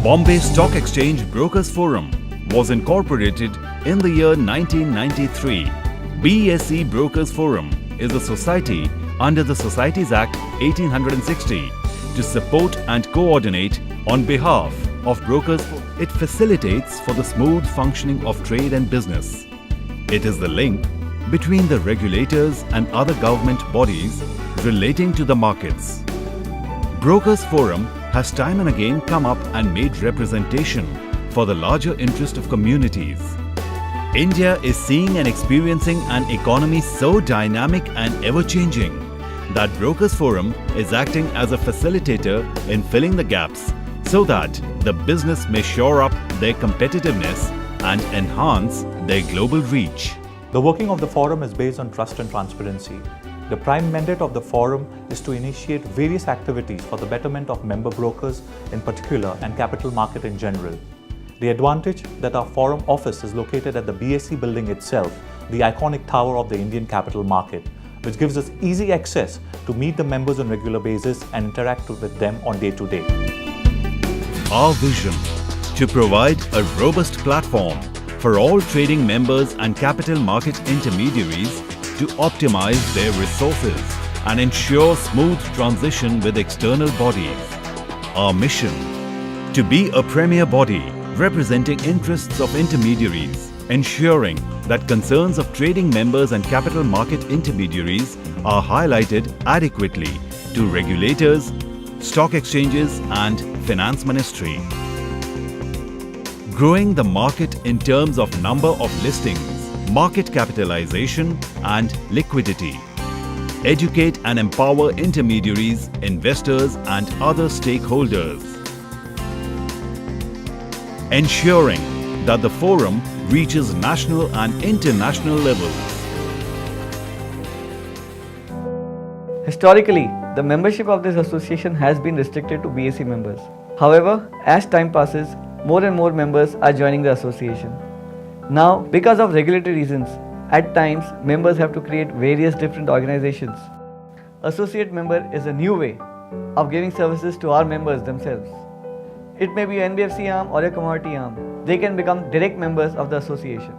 Bombay Stock Exchange Brokers Forum was incorporated in the year 1993. BSE Brokers Forum is a society under the Societies Act 1860 to support and coordinate on behalf of brokers. It facilitates for the smooth functioning of trade and business. It is the link between the regulators and other government bodies relating to the markets. Brokers Forum has time and again come up and made representation for the larger interest of communities. India is seeing and experiencing an economy so dynamic and ever-changing that Brokers Forum is acting as a facilitator in filling the gaps so that the business may shore up their competitiveness and enhance their global reach. The working of the forum is based on trust and transparency. The prime mandate of the forum is to initiate various activities for the betterment of member brokers in particular and capital market in general. The advantage that our forum office is located at the BSE building itself, the iconic tower of the Indian capital market, which gives us easy access to meet the members on regular basis and interact with them on day-to-day. Our vision to provide a robust platform for all trading members and capital market intermediaries to optimize their resources and ensure smooth transition with external bodies. Our mission to be a premier body representing interests of intermediaries, ensuring that concerns of trading members and capital market intermediaries are highlighted adequately to regulators, stock exchanges and finance ministry. Growing the market in terms of number of listings, market capitalization and liquidity. Educate and empower intermediaries, investors and other stakeholders. Ensuring that the forum reaches national and international levels. Historically, the membership of this association has been restricted to BSE members. However, as time passes, more and more members are joining the association. Now, because of regulatory reasons, at times members have to create various different organizations. Associate member is a new way of giving services to our members themselves. It may be an NBFC arm or a commodity arm. They can become direct members of the association.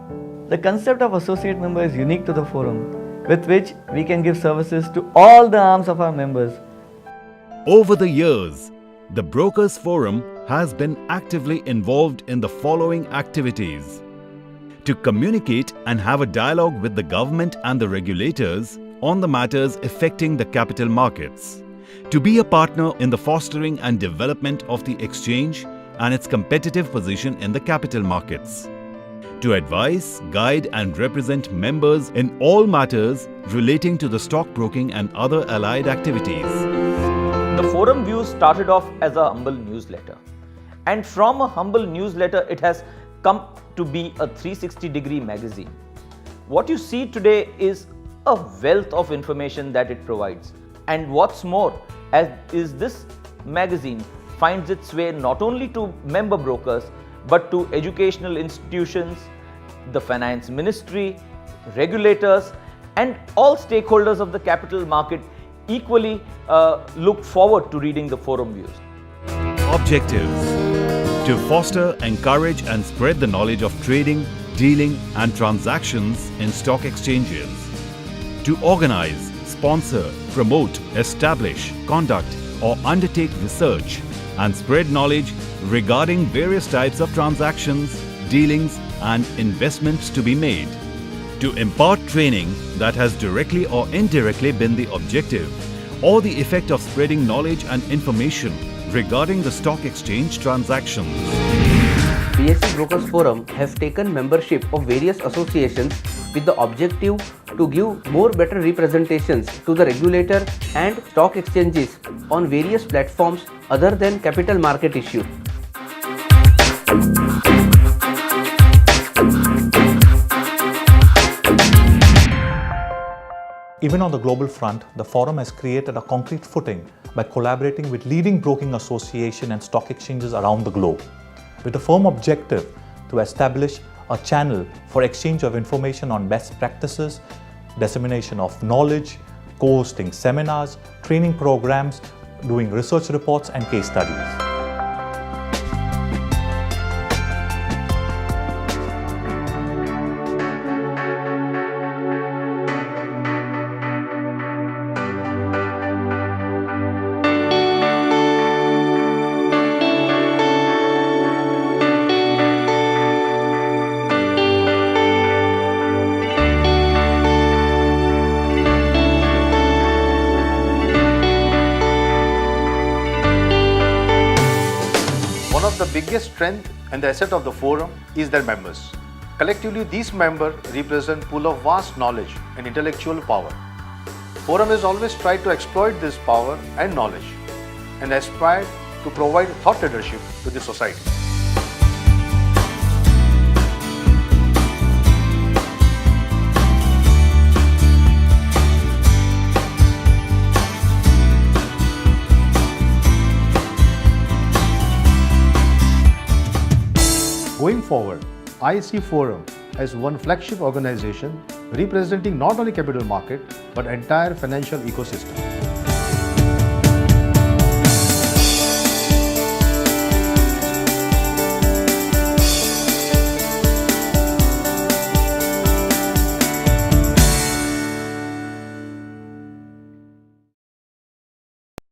The concept of associate member is unique to the forum, with which we can give services to all the arms of our members. Over the years, the Brokers Forum has been actively involved in the following activities: to communicate and have a dialogue with the government and the regulators on the matters affecting the capital markets, to be a partner in the fostering and development of the exchange and its competitive position in the capital markets, to advise, guide and represent members in all matters relating to the stockbroking and other allied activities. The Forum Views started off as a humble newsletter, and from a humble newsletter it has come to be a 360-degree magazine. What you see today is a wealth of information that it provides, and what's more, is this magazine finds its way not only to member brokers but to educational institutions, the finance ministry, regulators and all stakeholders of the capital market equally look forward to reading the Forum Views. Objectives: to foster, encourage and spread the knowledge of trading, dealing and transactions in stock exchanges. To organize, sponsor, promote, establish, conduct or undertake research and spread knowledge regarding various types of transactions, dealings and investments to be made. To impart training that has directly or indirectly been the objective or the effect of spreading knowledge and information regarding the stock exchange transactions. BSE Brokers Forum has taken membership of various associations with the objective to give more better representations to the regulator and stock exchanges on various platforms other than capital market issues. Even on the global front, the forum has created a concrete footing by collaborating with leading broking associations and stock exchanges around the globe, with a firm objective to establish a channel for exchange of information on best practices, dissemination of knowledge, co-hosting seminars, training programs, doing research reports and case studies. of the biggest strength and the asset of the forum is their members. Collectively, these members represent a pool of vast knowledge and intellectual power. Forum has always tried to exploit this power and knowledge and aspired to provide thought leadership to the society. Going forward, I see Forum as one flagship organization representing not only capital market but entire financial ecosystem.